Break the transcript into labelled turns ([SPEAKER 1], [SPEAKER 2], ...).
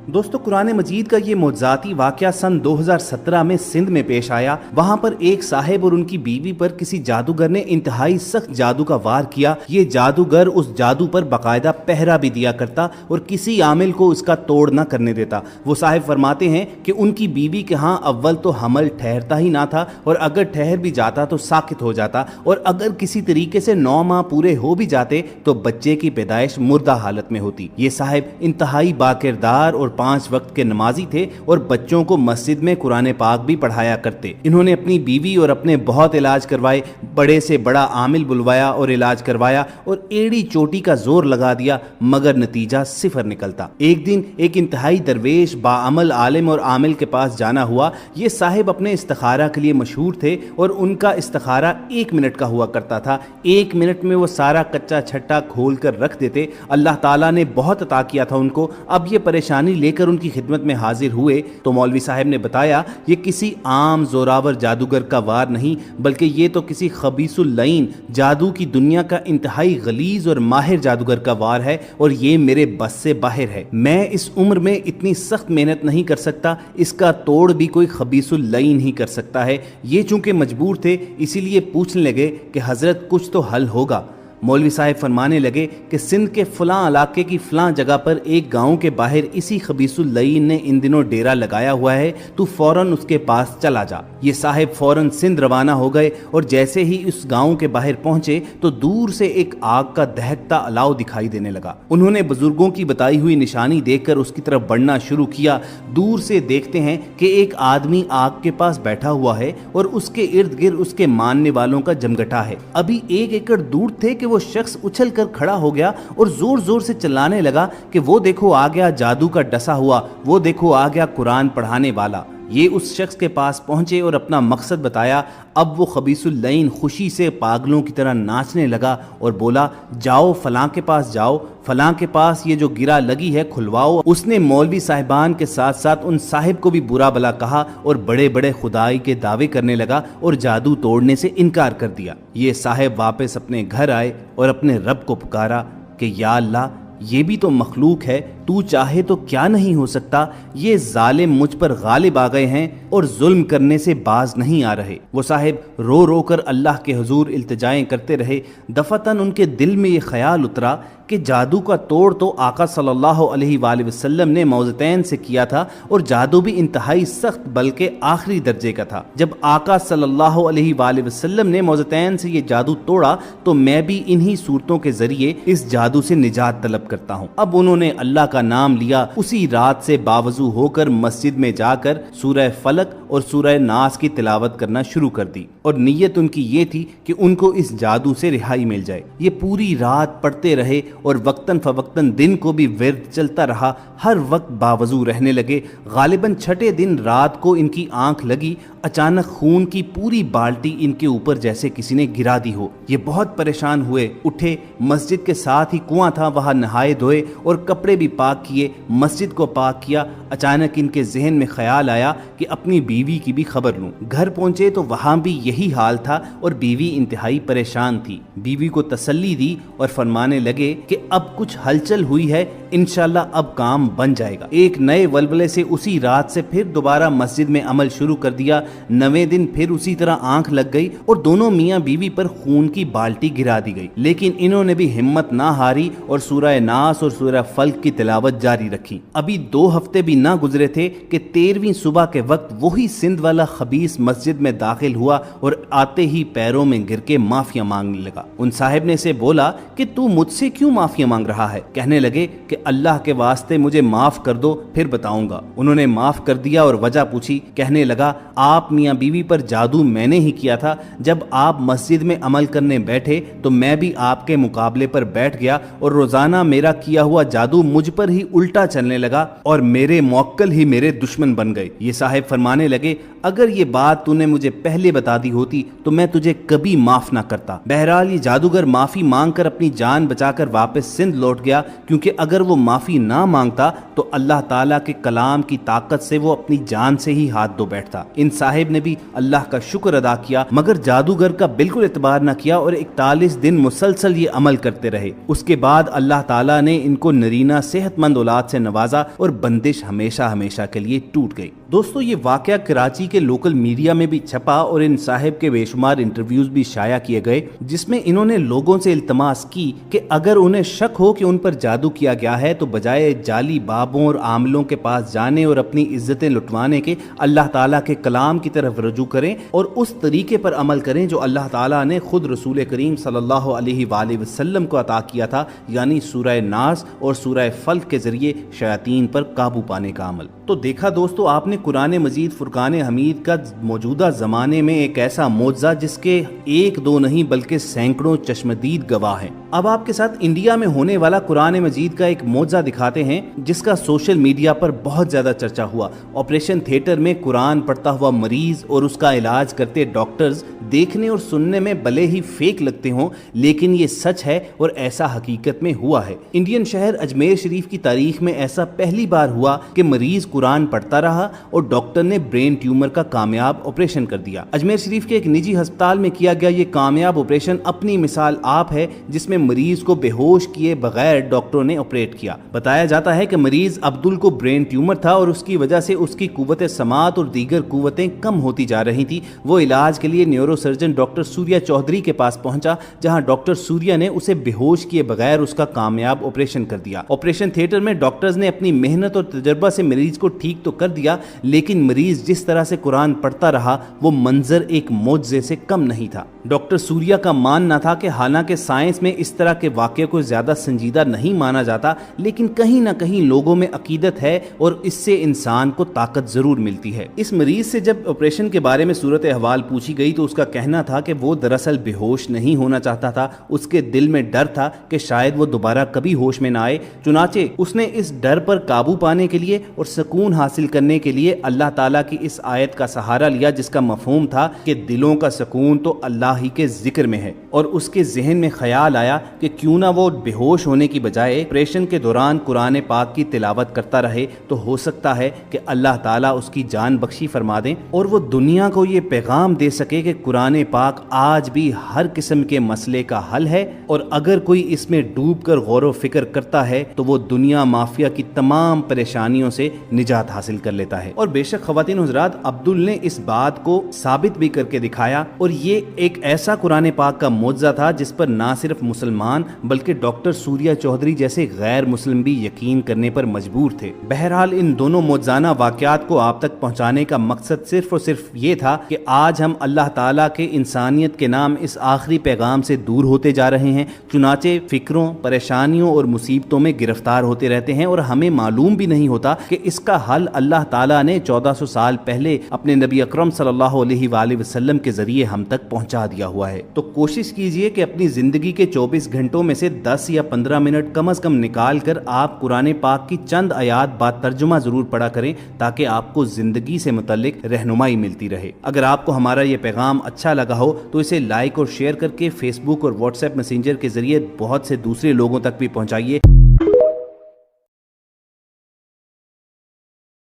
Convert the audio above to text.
[SPEAKER 1] दोस्तों, कुरान मजीद का ये मौजज़ाती वाक़या सन 2017 में सिंध में पेश आया। वहाँ पर एक साहिब और उनकी बीवी पर किसी जादूगर ने इंतहाई सख्त जादू का वार किया। ये जादूगर उस जादू पर बाकायदा पहरा भी दिया करता और किसी आमिल को इसका तोड़ न करने देता। वो साहिब फरमाते हैं कि उनकी बीवी के यहाँ अव्वल तो हमल ठहरता ही ना था, और अगर ठहर भी जाता तो साकित हो जाता, और अगर किसी तरीके से 9 माह पूरे हो भी जाते तो बच्चे की पैदाइश मुर्दा हालत में होती। ये साहिब इंतहाई बाकिरदार और 5 वक्त के नमाजी थे और बच्चों को मस्जिद में कुरान पाक भी पढ़ाया करते। इन्होंने अपनी बीवी और अपने बहुत इलाज करवाए, बड़े से बड़ा आमिल बुलवाया और इलाज करवाया और एड़ी चोटी का जोर लगा दिया, मगर नतीजा सिफर निकलता। एक दिन एक इंतहाई दरवेश बाअमल आलिम और आमिल के पास जाना हुआ। ये साहिब अपने इस्तिखारा के लिए मशहूर थे और उनका इस्तिखारा 1 मिनट का हुआ करता था। 1 मिनट में वो सारा कच्चा छट्टा खोल कर रख देते। अल्लाह ताला ने बहुत अता किया था उनको। अब ये परेशानी लेकर उनकी खिदमत में हाजिर हुए तो मौलवी साहब ने बताया, ये किसी आम जोरावर जादूगर का वार नहीं, बल्कि ये तो किसी खबीसुल लईन जादू की दुनिया का इंतहाई गलीज और माहिर जादूगर का वार है, और ये मेरे बस से बाहर है। मैं इस उम्र में इतनी सख्त मेहनत नहीं कर सकता, इसका तोड़ भी कोई खबीसुल लईन ही कर सकता है। ये चूंकि मजबूर थे इसीलिए पूछने लगे कि हजरत कुछ तो हल होगा। मौलवी साहब फरमाने लगे कि सिंध के फलां इलाके की फलां जगह पर एक गांव के बाहर इसी खबीसुल लईन ने इन दिनों डेरा लगाया हुआ है, तू फौरन उसके पास चला जा। ये साहिब फौरन सिंध रवाना हो गए और जैसे ही उस गांव के बाहर पहुंचे तो दूर से एक आग का दहकता अलाव दिखाई देने लगा। उन्होंने बुजुर्गों की बताई हुई निशानी देखकर उसकी तरफ बढ़ना शुरू किया। दूर से देखते हैं कि एक आदमी आग के पास बैठा हुआ है और उसके इर्द गिर्द उसके मानने वालों का जमघटा है। अभी 1 एकड़ दूर थे कि वो शख्स उछल कर खड़ा हो गया और जोर जोर से चिल्लाने लगा कि वो देखो आ गया जादू का डसा हुआ, वो देखो आ गया कुरान पढ़ाने वाला। ये उस शख्स के पास पहुंचे और अपना मकसद बताया। अब वो खबीसुल लईन खुशी से पागलों की तरह नाचने लगा और बोला, जाओ फलां के पास जाओ, फलां के पास ये जो गिरा लगी है खुलवाओ। उसने मौलवी साहिबान के साथ साथ उन साहिब को भी बुरा भला कहा और बड़े बड़े खुदाई के दावे करने लगा और जादू तोड़ने से इनकार कर दिया। ये साहिब वापस अपने घर आए और अपने रब को पुकारा कि या अल्लाह, ये भी तो मखलूक है, तू चाहे तो क्या नहीं हो सकता। ये जालिम मुझ पर गालिब आ गए हैं और जुल्म करने से बाज नहीं आ रहे। वो साहिब रो रो कर अल्लाह के हुजूर इल्तिजाएं करते रहे। दफतन उनके दिल में ये ख्याल उतरा कि जादू का तोड़ तो आका सल्लल्लाहु अलैहि वसल्लम ने मौज़तैन से किया था, और जादू भी इंतहाई सख्त बल्कि आखिरी दर्जे का था। जब आका सल्लल्लाहु अलैहि वसल्लम ने मौज़तैन से ये जादू तोड़ा तो मैं भी इन्हीं सूरतों के जरिए इस जादू से निजात तलब करता हूँ। अब उन्होंने अल्लाह का नाम लिया। उसी रात से बावजू होकर मस्जिद में जाकर सूरह फलक और सूरह नास की तिलावत करना शुरू कर दी, और नीयत उनकी ये थी कि उनको इस जादू से रिहाई मिल जाए। ये पूरी रात पढ़ते रहे और वक्तन फवक्तन दिन को भी विर्द चलता रहा। हर वक्त बावजू रहने लगे। गालिबन 6ठे दिन रात को इनकी आंख लगी। अचानक खून की पूरी बाल्टी इनके ऊपर जैसे किसी ने गिरा दी हो। ये बहुत परेशान हुए, उठे। मस्जिद के साथ ही कुआं था, वहां नहाए धोए और कपड़े भी पाक किए, मस्जिद को पाक किया। अचानक इनके जहन में ख्याल आया कि अपनी बीवी की भी खबर लूं। घर पहुंचे तो वहां भी यही हाल था और बीवी इंतहाई परेशान थी। बीवी को तसल्ली दी और फरमाने लगे कि अब कुछ हलचल हुई है, इंशाल्लाह अब काम बन जाएगा। एक नए वलवले से उसी रात से फिर दोबारा मस्जिद में अमल शुरू कर दिया। 9वें दिन फिर उसी तरह आंख लग गई और दोनों मियाँ बीवी पर खून की बाल्टी गिरा दी गई, लेकिन इन्होंने भी हिम्मत ना हारी और सूरह नास और सूरह फल्क की तिलावत जारी रखी। अभी 2 हफ्ते भी ना गुजरे थे कि 13वीं सुबह के वक्त वही सिंध वाला खबीस मस्जिद में दाखिल हुआ और आते ही पैरों में गिर के माफिया मांगने लगा। उन साहिब ने से बोला कि तू मुझसे क्यों माफिया मांग रहा है? कहने लगे कि अल्लाह के वास्ते मुझे माफ कर दो, फिर बताऊंगा। उन्होंने माफ कर दिया और वजह पूछी। कहने लगा, आप मियाँ बीवी पर जादू मैंने ही किया था। जब आप मस्जिद में अमल करने बैठे तो मैं भी आपके मुकाबले पर बैठ गया और रोजाना मेरा किया हुआ जादू मुझ पर ही उल्टा चलने लगा और मेरे मौक्कल ही मेरे दुश्मन बन गए। ये साहिब फरमाने लगे, अगर ये बात तूने मुझे पहले बता दी होती तो मैं तुझे कभी माफ ना करता। बहरहाल ये जादूगर माफी मांग कर अपनी जान बचाकर वापस واپس سندھ لوٹ گیا، کیونکہ اگر وہ معافی نہ مانگتا تو اللہ تعالیٰ کے کلام کی طاقت سے وہ اپنی جان سے ہی ہاتھ دھو بیٹھتا۔ ان صاحب نے بھی اللہ کا شکر ادا کیا، مگر جادوگر کا بالکل اعتبار نہ کیا اور 41 دن مسلسل یہ عمل کرتے رہے۔ اس کے بعد اللہ تعالیٰ نے ان کو نرینہ صحت مند اولاد سے نوازا اور بندش ہمیشہ ہمیشہ کے لیے ٹوٹ گئی۔ دوستو، یہ واقعہ کراچی کے لوکل میڈیا میں بھی چھپا اور ان صاحب کے بے شمار انٹرویوز بھی شائع کیے گئے، جس میں انہوں نے لوگوں سے التماس کی کہ اگر انہیں شک ہو کہ ان پر جادو کیا گیا ہے تو بجائے جعلی بابوں اور عاملوں کے پاس جانے اور اپنی عزتیں لٹوانے کے اللہ تعالیٰ کے کلام کی طرف رجوع کریں اور اس طریقے پر عمل کریں جو اللہ تعالیٰ نے خود رسول کریم صلی اللہ علیہ وآلہ وسلم کو عطا کیا تھا، یعنی سورہ ناس اور سورہ فلق کے ذریعے شیاطین پر قابو پانے کا عمل۔ تو دیکھا دوستو آپ نے قرآن مجید فرقان حمید کا موجودہ زمانے میں ایک ایسا معجزہ جس کے ایک دو نہیں بلکہ سینکڑوں چشمدید گواہ ہیں۔ اب آپ کے ساتھ انڈیا میں ہونے والا قرآن مجید کا ایک معجزہ دکھاتے ہیں جس کا سوشل میڈیا پر بہت زیادہ چرچا ہوا۔ آپریشن تھیٹر میں قرآن پڑھتا ہوا مریض اور اس کا علاج کرتے ڈاکٹرز دیکھنے اور سننے میں بھلے ہی فیک لگتے ہوں، لیکن یہ سچ ہے اور ایسا حقیقت میں ہوا ہے۔ انڈین شہر اجمیر شریف کی تاریخ میں ایسا پہلی بار ہوا کہ مریض قرآن پڑھتا رہا اور ڈاکٹر نے برین ٹیومر کا کامیاب آپریشن کر دیا۔ اجمیر شریف کے ایک نجی ہسپتال میں کیا گیا یہ کامیاب آپریشن اپنی مثال آپ ہے، جس میں مریض کو بے ہوش کیے بغیر ڈاکٹروں نے آپریٹ کیا۔ بتایا جاتا ہے کہ مریض عبدل کو برین ٹیومر تھا اور اس کی وجہ سے اس کی قوت سماعت اور دیگر قوتیں کم ہوتی جا رہی تھی۔ وہ علاج کے لیے نیورو سرجن ڈاکٹر سوریا چودھری کے پاس پہنچا، جہاں ڈاکٹر سوریا نے اسے بے ہوش کیے بغیر اس کا کامیاب آپریشن کر دیا۔ آپریشن تھیٹر میں ڈاکٹرز نے اپنی محنت اور تجربہ سے مریض کو ٹھیک تو کر دیا، لیکن مریض جس طرح سے قرآن پڑھتا رہا وہ منظر ایک معجزے سے کم نہیں تھا۔ ڈاکٹر سوریا کا ماننا تھا کہ حالانکہ سائنس میں اس طرح کے واقعے کو زیادہ سنجیدہ نہیں مانا جاتا، لیکن کہیں نہ کہیں لوگوں میں عقیدت ہے اور اس سے انسان کو طاقت ضرور ملتی ہے۔ اس مریض سے جب آپریشن کے بارے میں صورت احوال پوچھی گئی تو اس کا کہنا تھا کہ وہ دراصل بے ہوش نہیں ہونا چاہتا تھا، اس کے دل میں ڈر تھا کہ شاید وہ دوبارہ کبھی ہوش میں نہ آئے۔ چنانچہ اس نے اس ڈر پر قابو پانے کے لیے اور سکون حاصل کرنے کے لیے اللہ تعالیٰ کی اس آیت کا سہارا لیا، جس کا مفہوم تھا کہ دلوں کا سکون تو اللہ ہی کے ذکر میں ہے، اور اس کے ذہن میں خیال آیا کہ کیوں نہ وہ بے ہوش ہونے کی بجائے آپریشن کے دوران قرآن پاک کی تلاوت کرتا رہے، تو ہو سکتا ہے کہ اللہ تعالیٰ اس کی جان بخشی فرما دیں اور وہ دنیا کو یہ پیغام دے سکے کہ قرآن پاک آج بھی ہر قسم کے مسئلے کا حل ہے، اور اگر کوئی اس میں ڈوب کر غور و فکر کرتا ہے تو وہ دنیا مافیا کی تمام پریشانیوں سے نجات حاصل کر لیتا ہے۔ اور بے شک خواتین و حضرات، عبدل نے اس بات کو ثابت بھی کر کے دکھایا، اور یہ ایک ایسا قرآن پاک کا معجزہ تھا جس پر نہ صرف مسلمان بلکہ ڈاکٹر سوریا چودھری جیسے غیر مسلم بھی یقین کرنے پر مجبور تھے۔ بہرحال ان دونوں معجزانہ واقعات کو آپ تک پہنچانے کا مقصد صرف اور صرف یہ تھا کہ آج ہم اللہ تعالیٰ کے انسانیت کے نام اس آخری پیغام سے دور ہوتے جا رہے ہیں، چنانچہ فکروں، پریشانیوں اور مصیبتوں میں گرفتار ہوتے رہتے ہیں، اور ہمیں معلوم بھی نہیں ہوتا کہ اس کا حل اللہ تعالیٰ نے 1400 سال پہلے اپنے نبی اکرم صلی اللہ علیہ وآلہ وسلم کے ذریعے ہم تک پہنچا دیا ہوا ہے۔ تو کوشش کیجئے کہ اپنی زندگی کے 24 گھنٹوں میں سے 10 یا 15 منٹ کم از کم نکال کر آپ قرآن پاک کی چند آیات بعد ترجمہ ضرور پڑھا کریں، تاکہ آپ کو زندگی سے متعلق رہنمائی ملتی رہے۔ اگر آپ کو ہمارا یہ پیغام اچھا لگا ہو تو اسے لائک اور شیئر کر کے فیس بک اور واٹس ایپ میسنجر کے ذریعے بہت سے دوسرے لوگوں تک بھی پہنچائیے۔